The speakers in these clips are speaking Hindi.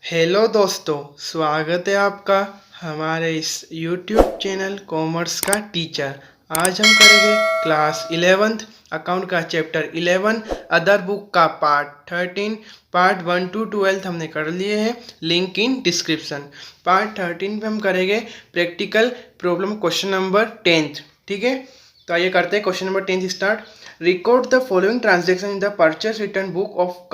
हेलो दोस्तों, स्वागत है आपका हमारे इस YouTube चैनल कॉमर्स का टीचर। आज हम करेंगे क्लास 11th अकाउंट का चैप्टर 11 अदर बुक का पार्ट 13। पार्ट 1 to 12 हमने कर लिए हैं, लिंक इन डिस्क्रिप्शन। पार्ट 13 पे हम करेंगे practical problem question number 10th। ठीक है, तो आइए करते हैं question number 10 start. Record the following transaction in the purchase return book of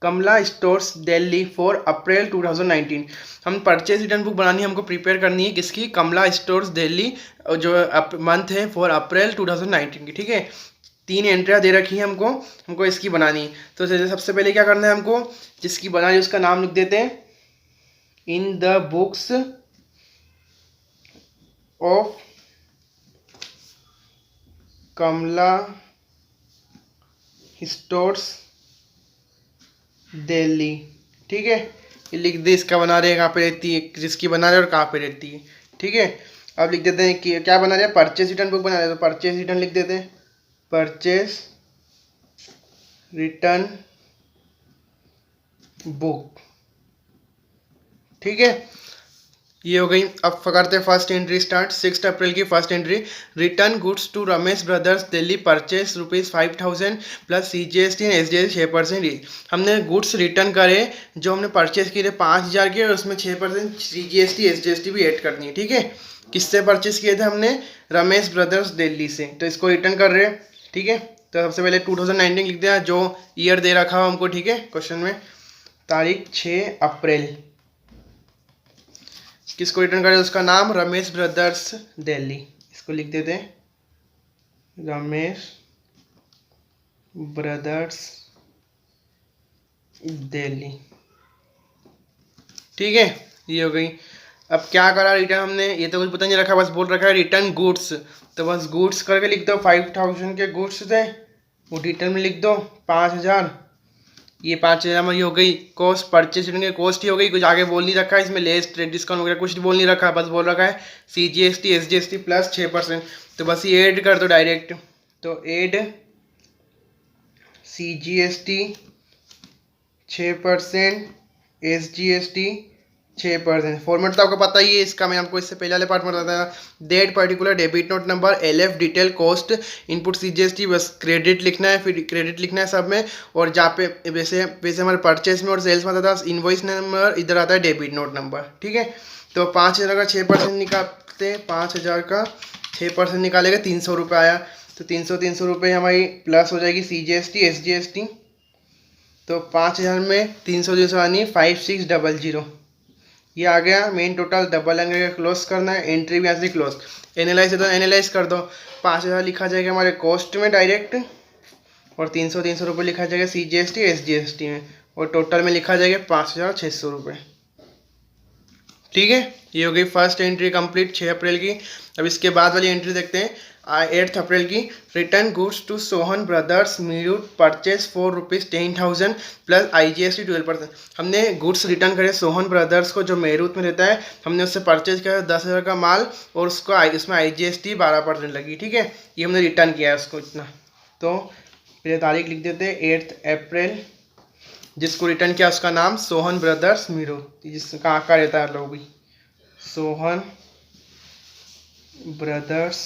Kamala stores Delhi for April 2019। हम परचेज रिटर्न बुक बनानी है, हमको प्रिपेयर करनी है किसकी? कमला स्टोर्स दिल्ली, जो मंथ है फॉर अप्रैल 2019 की। ठीक है, 3 एंट्रियाँ दे रखी है हमको इसकी बनानी है। तो सबसे पहले क्या करना है, हमको जिसकी बनानी है उसका नाम लिख देते हैं। In the books of Kamala stores Delhi. ठीक है, ये लिख दे, इसका बना रहे हैं कहाँ पे रहती है, जिसकी बना रहे और कहाँ पे रहती है। ठीक है, अब लिख देते हैं कि क्या बना रहे हैं, परचेज रिटर्न बुक बना रहे हैं, तो परचेज रिटर्न लिख देते हैं। Purchase return book. ठीक है, ये हो गई। अब करते हैं फर्स्ट एंट्री स्टार्ट। 6 अप्रैल की first entry. Return goods to Ramesh brothers Delhi purchase ₹5000 plus CGST and SGST 6%। हमने गुड्स रिटर्न करे जो हमने परचेस किए थे 5000 के, और उसमें 6% CGST SGST भी ऐड करनी है। ठीक है, किससे परचेस किए थे हमने? रमेश ब्रदर्स दिल्ली से, तो इसको रिटर्न कर रहे हैं। ठीक है, तो सबसे पहले 2019 लिख दिया, जो ईयर दे रखा हो हमको। ठीक है, क्वेश्चन में तारीख 6 अप्रैल। किसको रिटर्न करें? उसका नाम रमेश ब्रदर्स दिल्ली, इसको लिख देते हैं रमेश ब्रदर्स दिल्ली। ठीक है, ये हो गई। अब क्या करा रिटर्न हमने, ये तो कुछ पता नहीं रखा, बस बोल रखा है रिटर्न गुड्स, तो बस गुड्स करके लिख दो। 5000 के गुड्स थे, वो रिटर्न में लिख दो 5000। ये 5000 हमारी हो गई कॉस्ट, परचेज रिटर्न की कॉस्ट ही हो गई। कुछ आगे बोल नहीं रखा है इसमें, लेस ट्रेड डिस्काउंट वगैरह कुछ बोल नहीं रखा, बस बोल रखा है CGST SGST प्लस 6%। तो बस ये ऐड कर दो डायरेक्ट, तो ऐड CGST 6%, SGST 6%। फॉर्मेट तो आपको पता ही है इसका, मैं आपको इससे पहले वाले पार्ट में बताया था। Date particular debit note number LF detail cost input CGST, बस क्रेडिट लिखना है, फिर क्रेडिट लिखना है सब में। और जहाँ पे वैसे वैसे हमारे परचेज में और सेल्स में आता था इनवॉइस नंबर, इधर आता है डेबिट नोट नंबर। ठीक है, तो 5000 का 6% निकालते, 5000 का 6% निकालेगा 300 रुपये आया। तो 300 रुपये हमारी प्लस हो जाएगी CGST SGST। तो 5000 में 300 आनी 5600। ये आ गया मेन टोटल। डबल एंगल का क्लोज करना है, एंट्री भी यहाँ से क्लोज। एनालाइज है तो एनालाइज कर दो। 5000 लिखा जाएगा हमारे कॉस्ट में डायरेक्ट, और 300 रुपये लिखा जाएगा CGST SGST में, और टोटल में लिखा जाएगा 5600 रुपये। ठीक है, ये हो गई फर्स्ट एंट्री कंप्लीट 6 अप्रैल की। अब इसके बाद वाली एंट्री देखते हैं 8 अप्रैल की। Return goods to Sohan brothers Meerut purchase for ₹10,000 plus IGST 12%। हमने गुड्स रिटर्न करे सोहन ब्रदर्स को, जो मेरूट में रहता है। हमने उससे परचेज किया 10,000 का माल, और उसको इसमें IGST 12% लगी। ठीक है, ये हमने रिटर्न किया है उसको इतना। तो पहले तारीख लिख देते हैं 8 अप्रैल। जिसको रिटर्न किया उसका नाम सोहन ब्रदर्स मीरूट, जिसका आका रहता है लोग भी, सोहन ब्रदर्स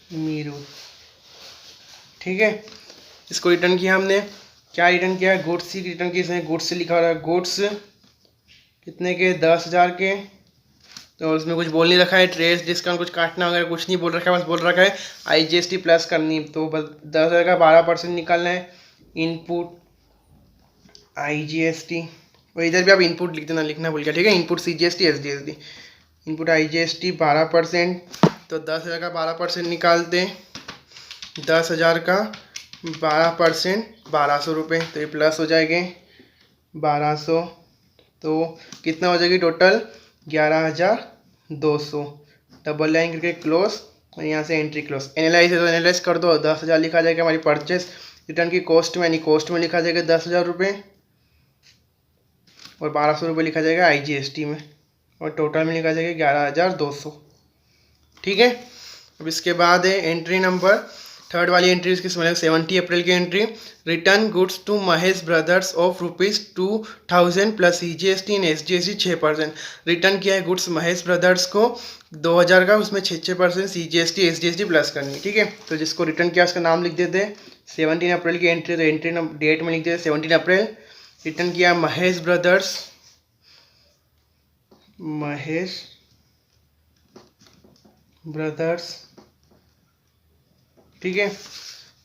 मीरूट। ठीक है, इसको रिटर्न किया हमने। क्या रिटर्न किया है? गुड्स ही रिटर्न किए हैं। गुड्स से लिखा हो रहा है, गुड्स कितने के? 10,000 के। तो उसमें कुछ बोल नहीं रखा है, ट्रेस डिस्काउंट कुछ काटना वगैरह कुछ नहीं बोल रखा है, बस बोल रखा है IGST प्लस करनी। तो बस 10,000 का 12% निकालना है। इनपुट IGST, और इधर भी आप इनपुट लिख देना, लिखना भूल गया। ठीक है, input CGST SGST, input IGST 12%। तो 10,000 का 12% निकालते, 10,000 का 12% 1200 रुपये, तो ये प्लस हो जाएंगे 1200। तो कितना हो जाएगी टोटल? 11,200। डबल लाइन करके क्लोज, और यहाँ से एंट्री क्लोज। एनालाइज है तो एनालाइज कर दो। 10,000 लिखा जाएगा हमारी परचेस रिटर्न की कॉस्ट में, यानी कॉस्ट में लिखा जाएगा 10,000 रुपये, और 1200 रुपये लिखा जाएगा IGST में, और टोटल में लिखा जाएगा 11,200। ठीक है, अब इसके बाद है एंट्री नंबर थर्ड वाली एंट्री इसकी समझ 70 अप्रैल की entry, return goods to Mahesh brothers of ₹2000 plus CGST and SGST 6%। Return किया है गुड्स महेश ब्रदर्स को 2000 का, उसमें 6% CGST SGST प्लस करनी है। ठीक है, तो जिसको रिटर्न किया उसका नाम लिख देते हैं। 17 अप्रैल की एंट्री, तो एंट्री डेट में लिख देते 17 अप्रैल। रिटर्न किया महेश ब्रदर्स, महेश ब्रदर्स। ठीक है,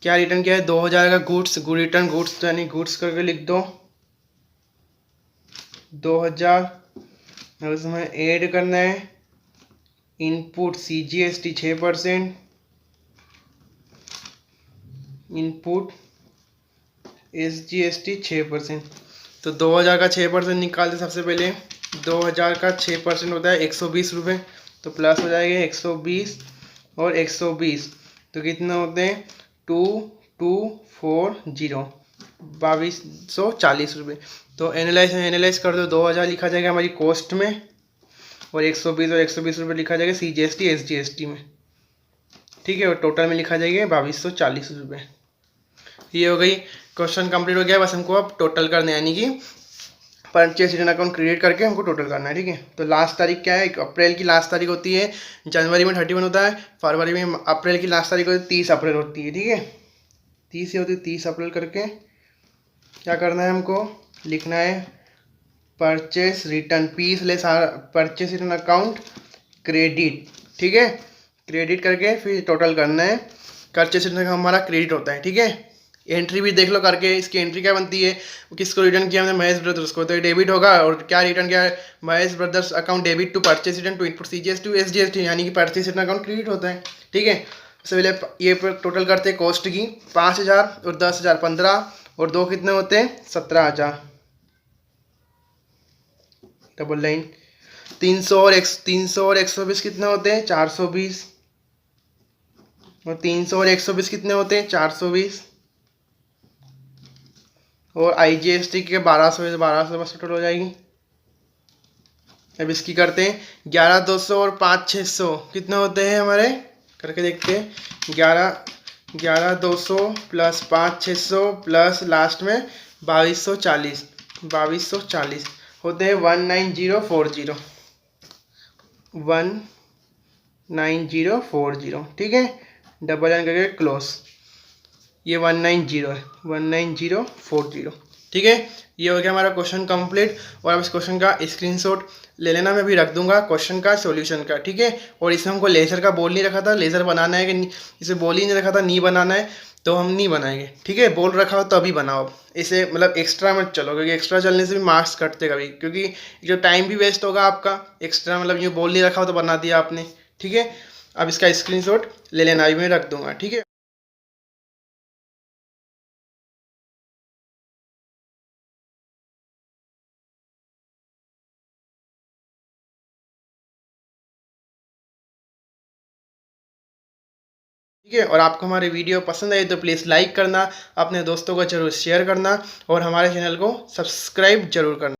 क्या रिटर्न किया है 2000 का गुड्स, रिटर्न गुड्स तो यानी गुड्स करके लिख दो 2000, और उसमें ऐड करना है इनपुट CGST 6%, इनपुट SGST 6%। तो 2000 का 6% निकालते सबसे पहले। 2000 का 6% होता है 120 रुपये, तो प्लस हो जाएगा 120 और 120, तो कितना होते हैं 2240, 2240 रुपये। तो एनालाइज कर दो, 2000 लिखा जाएगा हमारी कॉस्ट में, और 120 रुपये लिखा जाएगा CGST SGST में। ठीक है, और टोटल में लिखा जाएगा 2240 रुपये। ये हो गई, क्वेश्चन कंप्लीट हो गया। बस हमको अब टोटल करना है, यानी कि परचेस रिटर्न अकाउंट क्रिएट करके हमको टोटल करना है। ठीक है, तो लास्ट तारीख क्या है, अप्रैल की लास्ट तारीख होती है, जनवरी में 31 होता है, फरवरी में अप्रैल की लास्ट तारीख होती है 30 अप्रैल होती है। ठीक है, 30 ही होती है, 30 अप्रैल करके क्या करना है हमको, लिखना है purchase return, purchase return account credit. ठीक है, क्रेडिट करके फिर टोटल करना है। परचेस रिटर्न हमारा क्रेडिट होता है। ठीक है, एंट्री भी देख लो करके, इसकी एंट्री क्या बनती है, किसको रिटर्न किया हमने, महेश ब्रदर्स को, तो डेबिट होगा। और क्या रिटर्न किया है, Mahesh brothers account debit to purchase return to input CGST SGST, यानी कि परचेस रिटर्न अकाउंट क्रेडिट होता है। ठीक है, सबसे पहले ये टोटल करते हैं कॉस्ट की, 5000 और 10,000 15, और 2 कितने होते हैं 17,000, डबल लाइन। 300 और 120 कितने होते हैं 420, और 300 और 120 कितने होते हैं 420, और IGST के 1200 बस टोटल हो जाएगी। अब इसकी करते हैं 11,200 और 5,600 कितने होते हैं हमारे, करके देखते हैं। 11,200 प्लस 5,600 प्लस लास्ट में 2240 होते हैं 19040, 19040। ठीक है, डबल लाइन करके क्लोज, ये 190 है, 19040। ठीक है, ये हो गया हमारा क्वेश्चन कंप्लीट। और अब इस क्वेश्चन का स्क्रीनशॉट ले लेना, मैं भी रख दूंगा क्वेश्चन का सॉल्यूशन का। ठीक है, और इसमें हमको लेज़र का बोल नहीं रखा था, लेज़र बनाना है कि इसे बोल ही नहीं रखा था, नहीं बनाना है, तो हम नहीं बनाएंगे। ठीक है, बोल रखा हो तो अभी बनाओ, इसे मतलब एक्स्ट्रा मत चलो, क्योंकि एक्स्ट्रा चलने से भी मार्क्स कटते कभी, क्योंकि जो टाइम भी वेस्ट होगा आपका एक्स्ट्रा, मतलब ये बोल नहीं रखा हो तो बना दिया आपने। ठीक है, अब इसका स्क्रीनशॉट ले लेना, अभी मैं रख दूंगा। ठीक है। ठीक है, और आपको हमारे वीडियो पसंद आए तो प्लीज़ लाइक करना, अपने दोस्तों को जरूर शेयर करना, और हमारे चैनल को सब्सक्राइब जरूर करना।